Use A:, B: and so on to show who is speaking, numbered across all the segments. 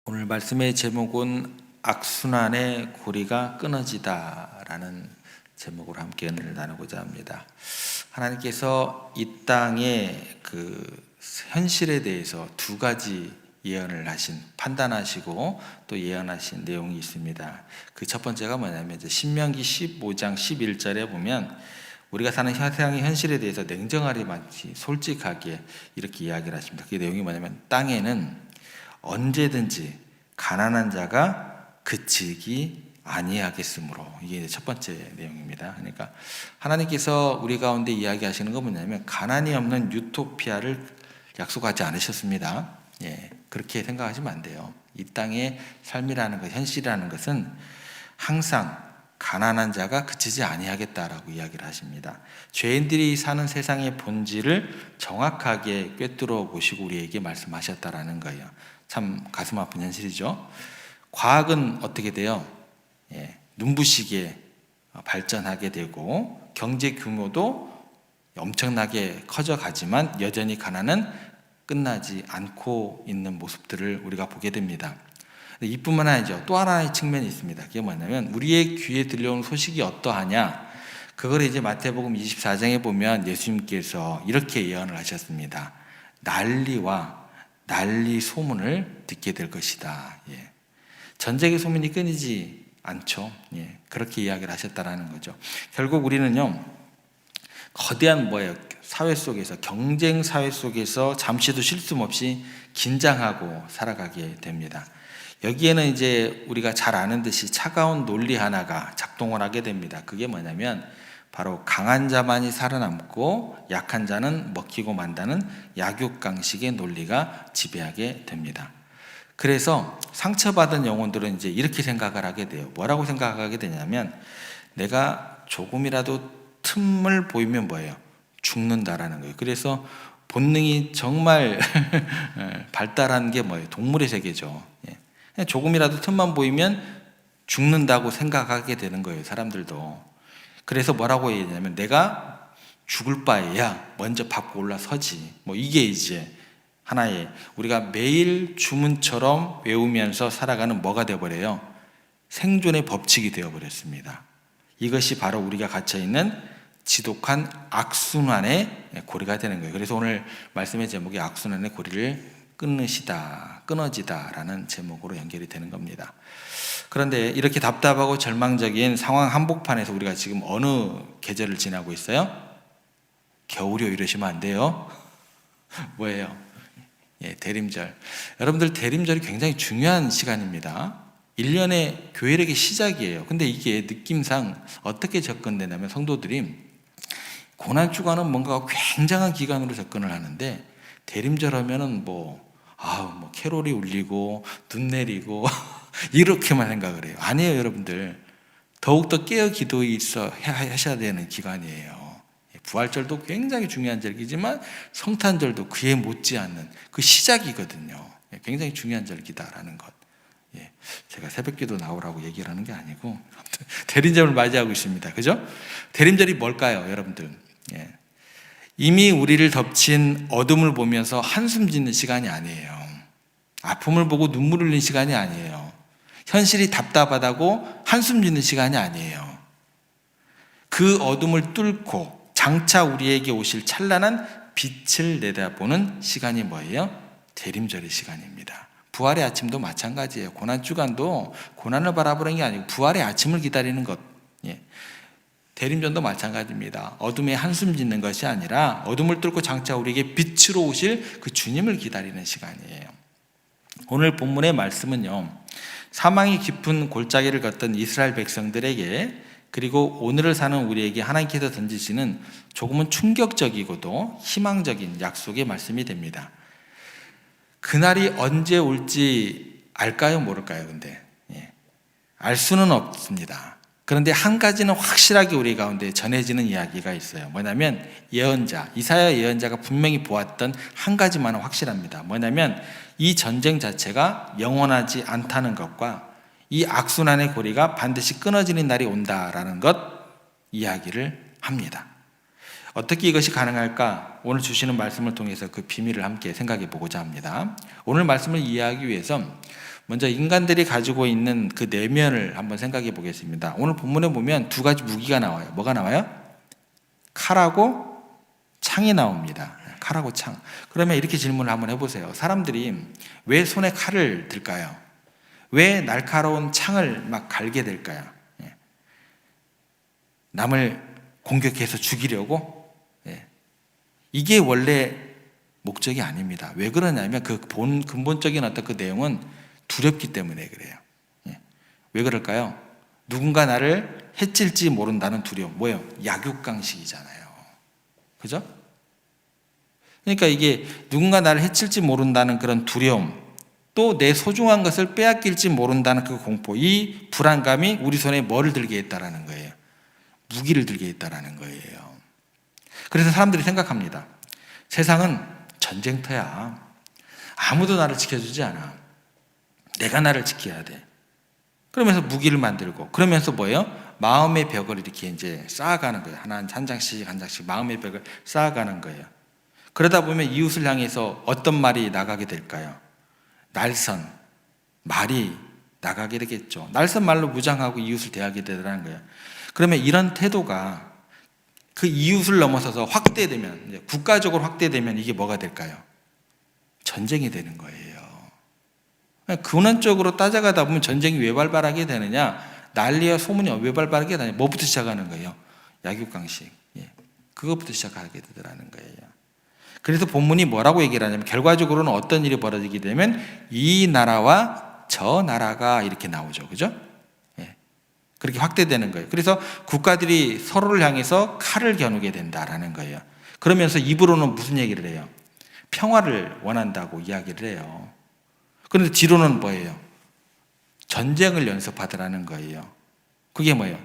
A: 오늘 말씀의 제목은 악순환의 고리가 끊어지다라는 제목으로 함께 은혜를 나누고자 합니다. 하나님께서 이 땅의 현실에 대해서 두 가지 예언을 하신, 판단하시고 또 예언하신 내용이 있습니다. 그 첫 번째가 뭐냐면 이제 신명기 15장 11절에 보면 우리가 사는 세상의 현실에 대해서 냉정하리 마치 솔직하게 이렇게 이야기를 하십니다. 그 내용이 뭐냐면 땅에는 언제든지 가난한 자가 그치기 아니하겠으므로, 이게 첫 번째 내용입니다. 그러니까 하나님께서 우리 가운데 이야기하시는 건 뭐냐면 가난이 없는 유토피아를 약속하지 않으셨습니다. 그렇게 생각하시면 안 돼요. 이 땅의 삶이라는 것, 현실이라는 것은 항상 가난한 자가 그치지 아니하겠다라고 이야기를 하십니다. 죄인들이 사는 세상의 본질을 정확하게 꿰뚫어 보시고 우리에게 말씀하셨다라는 거예요. 참 가슴 아픈 현실이죠. 과학은 어떻게 돼요? 눈부시게 발전하게 되고 경제 규모도 엄청나게 커져가지만 여전히 가난은 끝나지 않고 있는 모습들을 우리가 보게 됩니다. 이뿐만 아니죠. 또 하나의 측면이 있습니다. 그게 뭐냐면 우리의 귀에 들려오는 소식이 어떠하냐, 그걸 이제 마태복음 24장에 보면 예수님께서 이렇게 예언을 하셨습니다. 난리와 난리 소문을 듣게 될 것이다. 전쟁의 소문이 끊이지 않죠. 그렇게 이야기를 하셨다라는 거죠. 결국 우리는요, 거대한 사회 속에서, 경쟁 사회 속에서 잠시도 쉴 틈 없이 긴장하고 살아가게 됩니다. 여기에는 이제 우리가 잘 아는 듯이 차가운 논리 하나가 작동을 하게 됩니다. 그게 뭐냐면 바로 강한 자만이 살아남고 약한 자는 먹히고 만다는 약육강식의 논리가 지배하게 됩니다. 그래서 상처받은 영혼들은 이제 이렇게 생각을 하게 돼요. 뭐라고 생각하게 되냐면 내가 조금이라도 틈을 보이면 뭐예요? 죽는다라는 거예요. 그래서 본능이 정말 발달한 게 뭐예요? 동물의 세계죠. 조금이라도 틈만 보이면 죽는다고 생각하게 되는 거예요, 사람들도. 그래서 뭐라고 얘기하냐면 내가 죽을 바에야 먼저 밟고 올라서지. 이게 이제 하나의 우리가 매일 주문처럼 외우면서 살아가는 뭐가 되어버려요? 생존의 법칙이 되어버렸습니다. 이것이 바로 우리가 갇혀있는 지독한 악순환의 고리가 되는 거예요. 그래서 오늘 말씀의 제목이 악순환의 고리를 끊어지다라는 제목으로 연결이 되는 겁니다. 그런데 이렇게 답답하고 절망적인 상황 한복판에서 우리가 지금 어느 계절을 지나고 있어요? 겨울이요 이러시면 안 돼요. 뭐예요? 대림절. 여러분들, 대림절이 굉장히 중요한 시간입니다. 1년의 교회력의 시작이에요. 근데 이게 느낌상 어떻게 접근되냐면 성도들이 고난주간은 뭔가 굉장한 기간으로 접근을 하는데 대림절 하면은 캐롤이 울리고 눈 내리고 이렇게만 생각을 해요. 아니에요, 여러분들. 더욱더 깨어 기도하셔야 되는 기간이에요. 부활절도 굉장히 중요한 절기지만 성탄절도 그에 못지않는 그 시작이거든요. 굉장히 중요한 절기다라는 것. 제가 새벽기도 나오라고 얘기를 하는 게 아니고 대림절을 맞이하고 있습니다. 그죠? 대림절이 뭘까요, 여러분들? 이미 우리를 덮친 어둠을 보면서 한숨 짓는 시간이 아니에요. 아픔을 보고 눈물 흘리는 시간이 아니에요. 현실이 답답하다고 한숨 짓는 시간이 아니에요. 그 어둠을 뚫고 장차 우리에게 오실 찬란한 빛을 내다보는 시간이 뭐예요? 대림절의 시간입니다. 부활의 아침도 마찬가지예요. 고난주간도 고난을 바라보는 게 아니고 부활의 아침을 기다리는 것. 대림절도 마찬가지입니다. 어둠에 한숨 짓는 것이 아니라 어둠을 뚫고 장차 우리에게 빛으로 오실 그 주님을 기다리는 시간이에요. 오늘 본문의 말씀은요, 사망이 깊은 골짜기를 걷던 이스라엘 백성들에게, 그리고 오늘을 사는 우리에게 하나님께서 던지시는 조금은 충격적이고도 희망적인 약속의 말씀이 됩니다. 그날이 언제 올지 알까요, 모를까요? 근데 알 수는 없습니다. 그런데 한 가지는 확실하게 우리 가운데 전해지는 이야기가 있어요. 뭐냐면 예언자, 이사야 예언자가 분명히 보았던 한 가지만은 확실합니다. 뭐냐면 이 전쟁 자체가 영원하지 않다는 것과 이 악순환의 고리가 반드시 끊어지는 날이 온다라는 것 이야기를 합니다. 어떻게 이것이 가능할까? 오늘 주시는 말씀을 통해서 그 비밀을 함께 생각해 보고자 합니다. 오늘 말씀을 이해하기 위해서 먼저 인간들이 가지고 있는 그 내면을 한번 생각해 보겠습니다. 오늘 본문에 보면 두 가지 무기가 나와요. 뭐가 나와요? 칼하고 창이 나옵니다. 칼하고 창. 그러면 이렇게 질문을 한번 해보세요. 사람들이 왜 손에 칼을 들까요? 왜 날카로운 창을 막 갈게 될까요? 남을 공격해서 죽이려고? 이게 원래 목적이 아닙니다. 왜 그러냐면 그 근본적인 어떤 그 내용은 두렵기 때문에 그래요. 왜 그럴까요? 누군가 나를 해칠지 모른다는 두려움. 뭐예요? 약육강식이잖아요. 그죠? 그러니까 이게 누군가 나를 해칠지 모른다는 그런 두려움, 또 내 소중한 것을 빼앗길지 모른다는 그 공포, 이 불안감이 우리 손에 뭐를 들게 했다라는 거예요? 무기를 들게 했다라는 거예요. 그래서 사람들이 생각합니다. 세상은 전쟁터야. 아무도 나를 지켜주지 않아. 내가 나를 지켜야 돼. 그러면서 무기를 만들고, 그러면서 뭐예요? 마음의 벽을 이렇게 이제 쌓아가는 거예요. 한 장씩 마음의 벽을 쌓아가는 거예요. 그러다 보면 이웃을 향해서 어떤 말이 나가게 될까요? 날선 말이 나가게 되겠죠. 날선 말로 무장하고 이웃을 대하게 되더라는 거예요. 그러면 이런 태도가 그 이웃을 넘어서서 확대되면, 국가적으로 확대되면 이게 뭐가 될까요? 전쟁이 되는 거예요. 근원적으로 따져가다 보면 전쟁이 왜 발발하게 되느냐? 난리와 소문이 왜 발발하게 되느냐? 뭐부터 시작하는 거예요? 약육강식. 그것부터 시작하게 되더라는 거예요. 그래서 본문이 뭐라고 얘기를 하냐면 결과적으로는 어떤 일이 벌어지게 되면 이 나라와 저 나라가 이렇게 나오죠. 그죠? 그렇게 확대되는 거예요. 그래서 국가들이 서로를 향해서 칼을 겨누게 된다라는 거예요. 그러면서 입으로는 무슨 얘기를 해요? 평화를 원한다고 이야기를 해요. 그런데 뒤로는 뭐예요? 전쟁을 연습하더라는 거예요. 그게 뭐예요?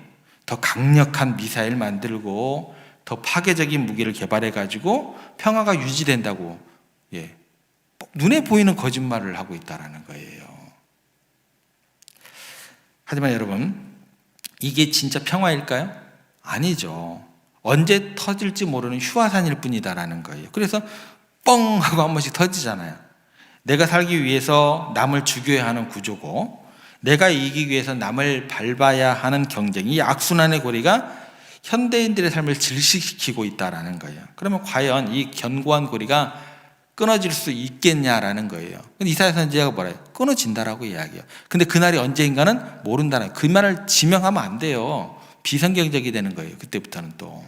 A: 더 강력한 미사일 만들고 더 파괴적인 무기를 개발해가지고 평화가 유지된다고 눈에 보이는 거짓말을 하고 있다라는 거예요. 하지만 여러분, 이게 진짜 평화일까요? 아니죠. 언제 터질지 모르는 휴화산일 뿐이다라는 거예요. 그래서 뻥 하고 한 번씩 터지잖아요. 내가 살기 위해서 남을 죽여야 하는 구조고, 내가 이기기 위해서 남을 밟아야 하는 경쟁, 이 악순환의 고리가 현대인들의 삶을 질식시키고 있다라는 거예요. 그러면 과연 이 견고한 고리가 끊어질 수 있겠냐라는 거예요. 근데 이사야 선지자가 뭐래요? 끊어진다라고 이야기해요. 근데 그날이 언제인가는 모른다는, 그 말을 지명하면 안 돼요. 비성경적이 되는 거예요. 그때부터는 또.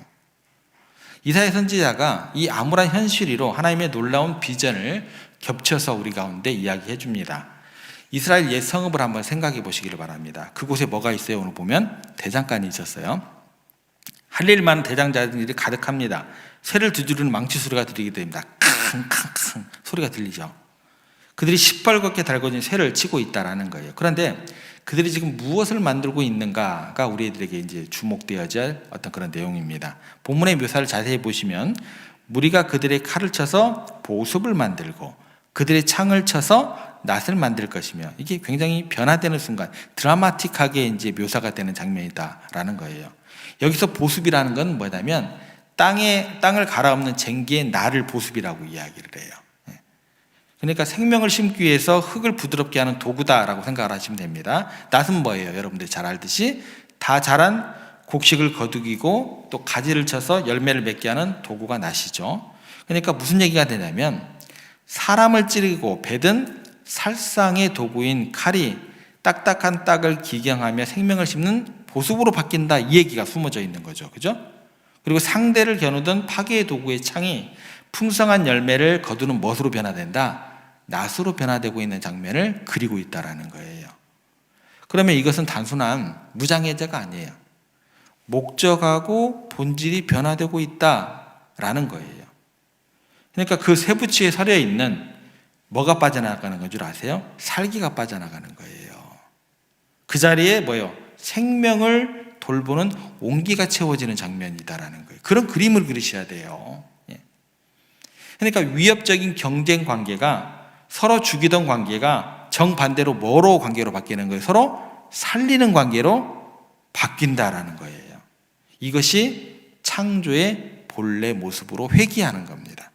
A: 이사야 선지자가 이 암울한 현실위로 하나님의 놀라운 비전을 겹쳐서 우리 가운데 이야기해 줍니다. 이스라엘 옛 성읍을 한번 생각해 보시기를 바랍니다. 그곳에 뭐가 있어요? 오늘 보면 대장간이 있었어요. 할 일 많은 대장자들이 가득합니다. 쇠를 두드리는 망치 소리가 들리게 됩니다. 캉캉캉 소리가 들리죠. 그들이 시뻘겋게 달궈진 쇠를 치고 있다라는 거예요. 그런데 그들이 지금 무엇을 만들고 있는가가 우리들에게 이제 주목되어야 할 어떤 그런 내용입니다. 본문의 묘사를 자세히 보시면 무리가 그들의 칼을 쳐서 보습을 만들고 그들의 창을 쳐서 낫을 만들 것이며, 이게 굉장히 변화되는 순간 드라마틱하게 이제 묘사가 되는 장면이다라는 거예요. 여기서 보습이라는 건 뭐냐면 땅을 갈아엎는 쟁기의 날을 보습이라고 이야기를 해요. 그러니까 생명을 심기 위해서 흙을 부드럽게 하는 도구다라고 생각을 하시면 됩니다. 낫은 뭐예요? 여러분들이 잘 알듯이 다 자란 곡식을 거두기고 또 가지를 쳐서 열매를 맺게 하는 도구가 낫이죠. 그러니까 무슨 얘기가 되냐면 사람을 찌르고 베든 살상의 도구인 칼이 딱딱한 땅을 기경하며 생명을 심는 보습으로 바뀐다, 이 얘기가 숨어져 있는 거죠. 그죠? 그리고 상대를 겨누던 파괴의 도구의 창이 풍성한 열매를 거두는 멋으로 변화된다, 낫으로 변화되고 있는 장면을 그리고 있다라는 거예요. 그러면 이것은 단순한 무장해제가 아니에요. 목적하고 본질이 변화되고 있다라는 거예요. 그러니까 그 쇠붙이에 서려 있는 뭐가 빠져나가는 건 줄 아세요? 살기가 빠져나가는 거예요. 그 자리에 뭐예요? 생명을 돌보는 온기가 채워지는 장면이다라는 거예요. 그런 그림을 그리셔야 돼요. 그러니까 위협적인 경쟁 관계가, 서로 죽이던 관계가 정반대로 뭐로 관계로 바뀌는 거예요? 서로 살리는 관계로 바뀐다라는 거예요. 이것이 창조의 본래 모습으로 회귀하는 겁니다.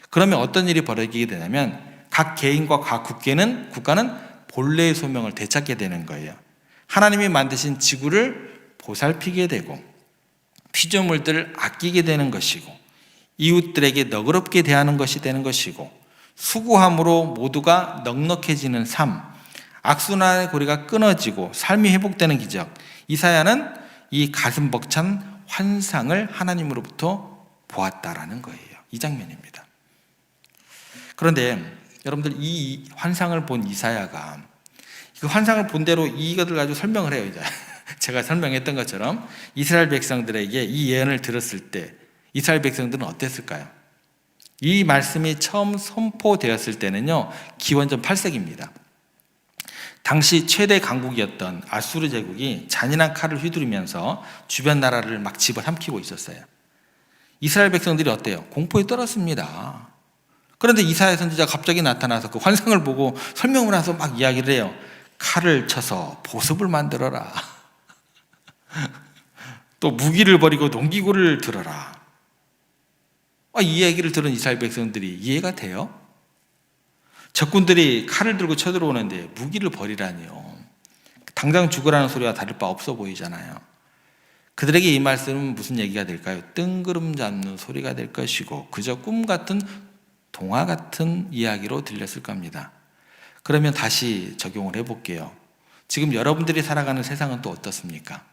A: 그러면 어떤 일이 벌어지게 되냐면 각 개인과 각 국가는 본래의 소명을 되찾게 되는 거예요. 하나님이 만드신 지구를 보살피게 되고 피조물들을 아끼게 되는 것이고 이웃들에게 너그럽게 대하는 것이 되는 것이고 수고함으로 모두가 넉넉해지는 삶, 악순환의 고리가 끊어지고 삶이 회복되는 기적. 이사야는 이 가슴 벅찬 환상을 하나님으로부터 보았다라는 거예요. 이 장면입니다. 그런데 여러분들 이 환상을 본 이사야가 그 환상을 본 대로 이것을 가지고 설명을 해요. 이제 제가 설명했던 것처럼 이스라엘 백성들에게 이 예언을 들었을 때 이스라엘 백성들은 어땠을까요? 이 말씀이 처음 선포되었을 때는요, 기원전 8세기입니다. 당시 최대 강국이었던 아수르 제국이 잔인한 칼을 휘두르면서 주변 나라를 막 집어삼키고 있었어요. 이스라엘 백성들이 어때요? 공포에 떨었습니다. 그런데 이사야 선지자가 갑자기 나타나서 그 환상을 보고 설명을 해서 막 이야기를 해요. 칼을 쳐서 보습을 만들어라. 또 무기를 버리고 농기구를 들어라. 이 얘기를 들은 이스라엘 백성들이 이해가 돼요? 적군들이 칼을 들고 쳐들어오는데 무기를 버리라니요. 당장 죽으라는 소리와 다를 바 없어 보이잖아요. 그들에게 이 말씀은 무슨 얘기가 될까요? 뜬구름 잡는 소리가 될 것이고 그저 꿈 같은 동화 같은 이야기로 들렸을 겁니다. 그러면 다시 적용을 해볼게요. 지금 여러분들이 살아가는 세상은 또 어떻습니까?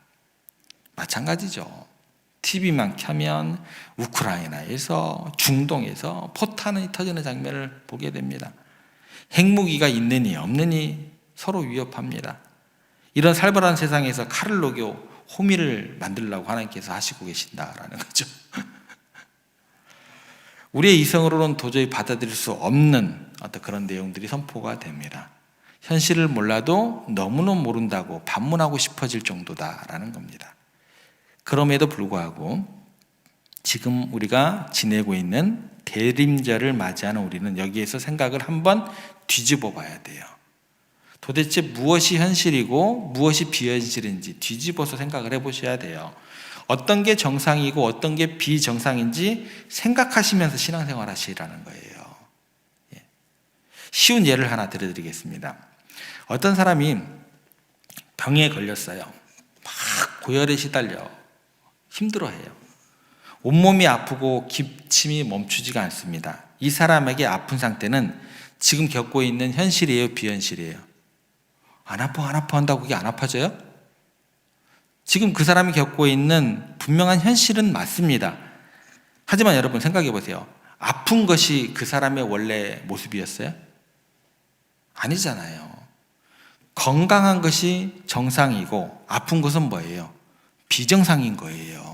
A: 마찬가지죠. TV만 켜면 우크라이나에서 중동에서 포탄이 터지는 장면을 보게 됩니다. 핵무기가 있느니 없느니 서로 위협합니다. 이런 살벌한 세상에서 칼을 녹여 호미를 만들려고 하나님께서 하시고 계신다라는 거죠. 우리의 이성으로는 도저히 받아들일 수 없는 어떤 그런 내용들이 선포가 됩니다. 현실을 몰라도 너무너무 모른다고 반문하고 싶어질 정도다라는 겁니다. 그럼에도 불구하고 지금 우리가 지내고 있는 대림절을 맞이하는 우리는 여기에서 생각을 한번 뒤집어 봐야 돼요. 도대체 무엇이 현실이고 무엇이 비현실인지 뒤집어서 생각을 해보셔야 돼요. 어떤 게 정상이고 어떤 게 비정상인지 생각하시면서 신앙생활 하시라는 거예요. 쉬운 예를 하나 들어드리겠습니다. 어떤 사람이 병에 걸렸어요. 막 고열에 시달려 힘들어해요. 온몸이 아프고 기침이 멈추지가 않습니다. 이 사람에게 아픈 상태는 지금 겪고 있는 현실이에요, 비현실이에요? 안 아파 한다고 그게 안 아파져요? 지금 그 사람이 겪고 있는 분명한 현실은 맞습니다. 하지만 여러분 생각해 보세요. 아픈 것이 그 사람의 원래 모습이었어요? 아니잖아요. 건강한 것이 정상이고 아픈 것은 뭐예요? 비정상인 거예요.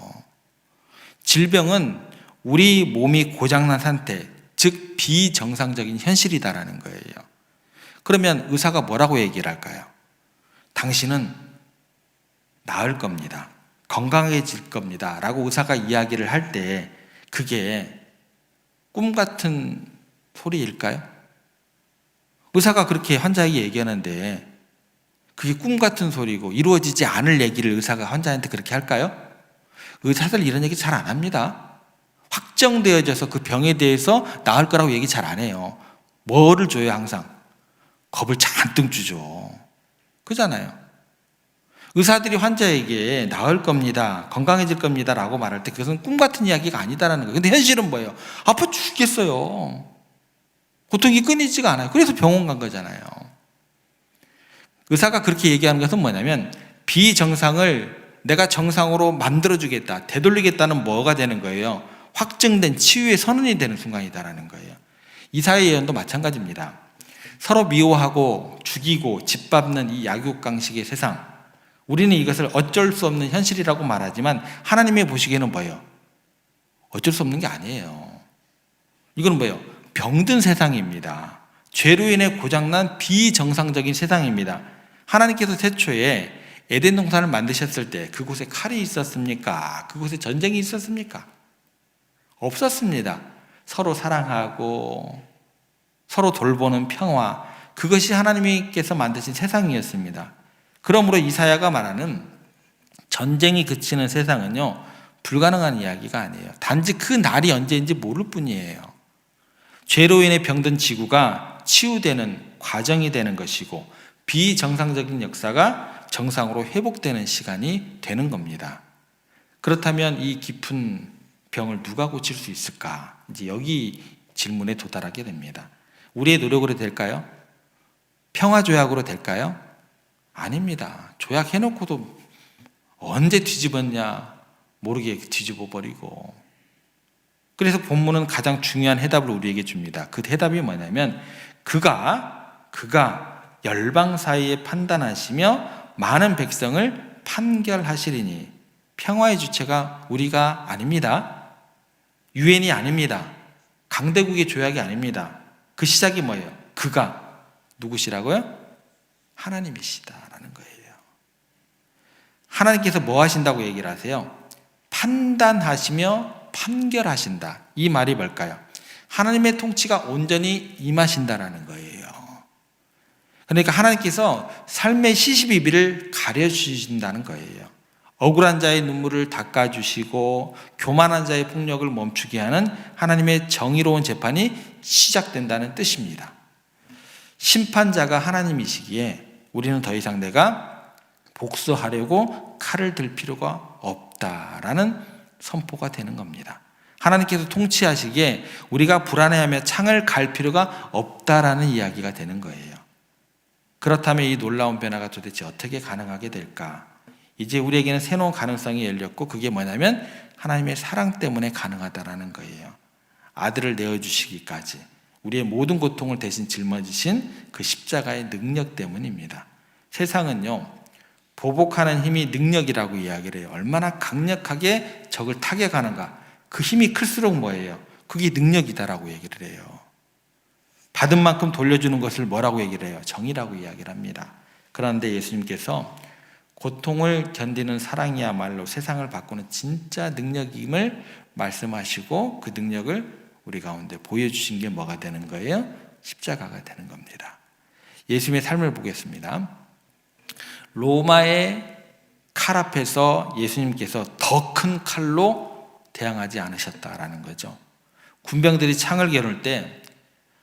A: 질병은 우리 몸이 고장난 상태, 즉 비정상적인 현실이다라는 거예요. 그러면 의사가 뭐라고 얘기를 할까요? 당신은 나을 겁니다. 건강해질 겁니다. 라고 의사가 이야기를 할 때 그게 꿈 같은 소리일까요? 의사가 그렇게 환자에게 얘기하는데 그게 꿈 같은 소리고 이루어지지 않을 얘기를 의사가 환자한테 그렇게 할까요? 의사들 이런 얘기 잘 안 합니다. 확정되어져서 그 병에 대해서 나을 거라고 얘기 잘 안 해요. 뭐를 줘요 항상? 겁을 잔뜩 주죠. 그잖아요. 의사들이 환자에게 나을 겁니다, 건강해질 겁니다 라고 말할 때 그것은 꿈 같은 이야기가 아니다라는 거예요. 근데 현실은 뭐예요? 아파 죽겠어요. 고통이 끊이지가 않아요. 그래서 병원 간 거잖아요. 의사가 그렇게 얘기하는 것은 뭐냐면 비정상을 내가 정상으로 만들어주겠다, 되돌리겠다는 뭐가 되는 거예요? 확정된 치유의 선언이 되는 순간이다라는 거예요. 이사야 예언도 마찬가지입니다. 서로 미워하고 죽이고 짓밟는 이 약육강식의 세상, 우리는 이것을 어쩔 수 없는 현실이라고 말하지만 하나님이 보시기에는 뭐예요? 어쩔 수 없는 게 아니에요. 이건 뭐예요? 병든 세상입니다. 죄로 인해 고장난 비정상적인 세상입니다. 하나님께서 태초에 에덴 동산을 만드셨을 때 그곳에 칼이 있었습니까? 그곳에 전쟁이 있었습니까? 없었습니다. 서로 사랑하고 서로 돌보는 평화, 그것이 하나님께서 만드신 세상이었습니다. 그러므로 이사야가 말하는 전쟁이 그치는 세상은요, 불가능한 이야기가 아니에요. 단지 그 날이 언제인지 모를 뿐이에요. 죄로 인해 병든 지구가 치유되는 과정이 되는 것이고 비정상적인 역사가 정상으로 회복되는 시간이 되는 겁니다. 그렇다면 이 깊은 병을 누가 고칠 수 있을까? 이제 여기 질문에 도달하게 됩니다. 우리의 노력으로 될까요? 평화조약으로 될까요? 아닙니다. 조약해놓고도 언제 뒤집었냐 모르게 뒤집어 버리고. 그래서 본문은 가장 중요한 해답을 우리에게 줍니다. 그 해답이 뭐냐면 그가 열방 사이에 판단하시며 많은 백성을 판결하시리니. 평화의 주체가 우리가 아닙니다. 유엔이 아닙니다. 강대국의 조약이 아닙니다. 그 시작이 뭐예요? 그가 누구시라고요? 하나님이시다라는 거예요. 하나님께서 뭐 하신다고 얘기를 하세요? 판단하시며 판결하신다. 이 말이 뭘까요? 하나님의 통치가 온전히 임하신다라는 거예요. 그러니까 하나님께서 삶의 시시비비를 가려주신다는 거예요. 억울한 자의 눈물을 닦아주시고 교만한 자의 폭력을 멈추게 하는 하나님의 정의로운 재판이 시작된다는 뜻입니다. 심판자가 하나님이시기에 우리는 더 이상 내가 복수하려고 칼을 들 필요가 없다라는 선포가 되는 겁니다. 하나님께서 통치하시기에 우리가 불안해하며 창을 갈 필요가 없다라는 이야기가 되는 거예요. 그렇다면 이 놀라운 변화가 도대체 어떻게 가능하게 될까? 이제 우리에게는 새로운 가능성이 열렸고 그게 뭐냐면 하나님의 사랑 때문에 가능하다라는 거예요. 아들을 내어주시기까지 우리의 모든 고통을 대신 짊어지신 그 십자가의 능력 때문입니다. 세상은요, 보복하는 힘이 능력이라고 이야기를 해요. 얼마나 강력하게 적을 타격하는가. 그 힘이 클수록 뭐예요? 그게 능력이다라고 얘기를 해요. 받은 만큼 돌려주는 것을 뭐라고 얘기를 해요? 정의라고 이야기를 합니다. 그런데 예수님께서 고통을 견디는 사랑이야말로 세상을 바꾸는 진짜 능력임을 말씀하시고 그 능력을 우리 가운데 보여주신 게 뭐가 되는 거예요? 십자가가 되는 겁니다. 예수님의 삶을 보겠습니다. 로마의 칼 앞에서 예수님께서 더 큰 칼로 대항하지 않으셨다라는 거죠. 군병들이 창을 겨눌 때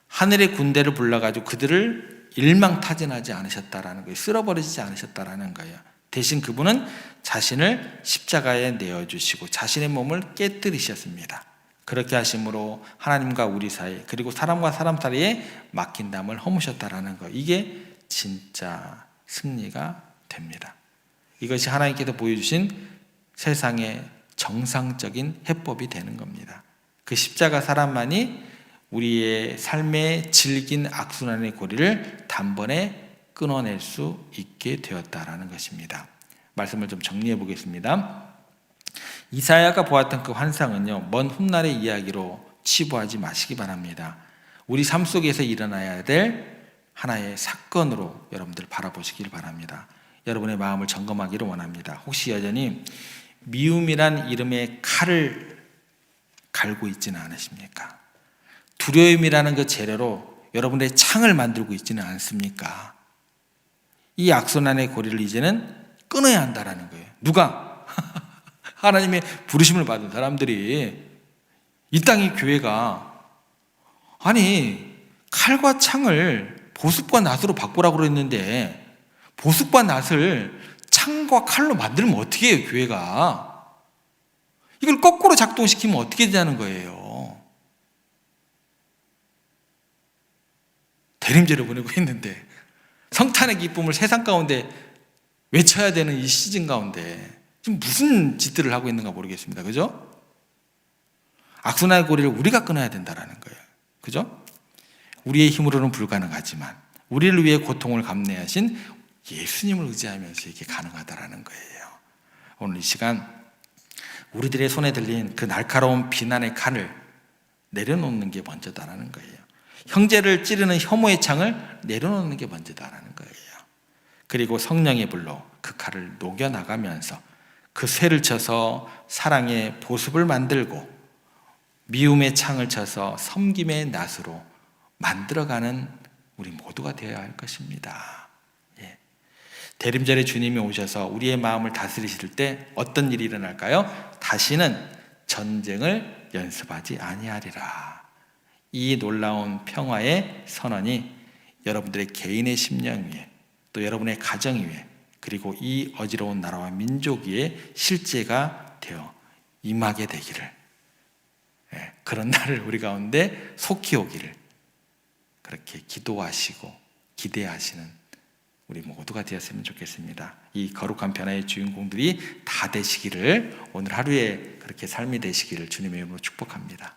A: 하늘의 군대를 불러가지고 그들을 일망타진하지 않으셨다라는 거예요. 쓸어버리지 않으셨다라는 거예요. 대신 그분은 자신을 십자가에 내어주시고 자신의 몸을 깨뜨리셨습니다. 그렇게 하심으로 하나님과 우리 사이 그리고 사람과 사람 사이에 막힌 담을 허무셨다라는 거. 이게 진짜 승리가 됩니다. 이것이 하나님께서 보여주신 세상의 정상적인 해법이 되는 겁니다. 그 십자가 사람만이 우리의 삶의 질긴 악순환의 고리를 단번에 끊어낼 수 있게 되었다라는 것입니다. 말씀을 좀 정리해 보겠습니다. 이사야가 보았던 그 환상은요, 먼 훗날의 이야기로 치부하지 마시기 바랍니다. 우리 삶 속에서 일어나야 될 하나의 사건으로 여러분들 바라보시길 바랍니다. 여러분의 마음을 점검하기를 원합니다. 혹시 여전히 미움이란 이름의 칼을 갈고 있지는 않으십니까? 두려움이라는 그 재료로 여러분의 창을 만들고 있지는 않습니까? 이 악순환의 고리를 이제는 끊어야 한다라는 거예요. 누가? 하나님의 부르심을 받은 사람들이. 이 땅의 교회가 아니 칼과 창을 보습과 낫으로 바꾸라고 그랬는데 보습과 낫을 창과 칼로 만들면 어떻게 해요, 교회가? 이걸 거꾸로 작동시키면 어떻게 되냐는 거예요. 대림제를 보내고 있는데 성탄의 기쁨을 세상 가운데 외쳐야 되는 이 시즌 가운데 지금 무슨 짓들을 하고 있는가 모르겠습니다. 그죠? 악순환의 고리를 우리가 끊어야 된다는 거예요. 그죠? 우리의 힘으로는 불가능하지만 우리를 위해 고통을 감내하신 예수님을 의지하면서 이게 가능하다는 거예요. 오늘 이 시간 우리들의 손에 들린 그 날카로운 비난의 칼을 내려놓는 게 먼저다라는 거예요. 형제를 찌르는 혐오의 창을 내려놓는 게 먼저다라는 거예요. 그리고 성령의 불로 그 칼을 녹여나가면서 그 쇠를 쳐서 사랑의 보습을 만들고 미움의 창을 쳐서 섬김의 낫으로 만들어가는 우리 모두가 되어야 할 것입니다. 대림절에 주님이 오셔서 우리의 마음을 다스리실 때 어떤 일이 일어날까요? 다시는 전쟁을 연습하지 아니하리라. 이 놀라운 평화의 선언이 여러분들의 개인의 심령 위에, 또 여러분의 가정 위에, 그리고 이 어지러운 나라와 민족 위에 실제가 되어 임하게 되기를, 그런 날을 우리 가운데 속히 오기를 그렇게 기도하시고 기대하시는 우리 모두가 되었으면 좋겠습니다. 이 거룩한 변화의 주인공들이 다 되시기를, 오늘 하루에 그렇게 삶이 되시기를 주님의 이름으로 축복합니다.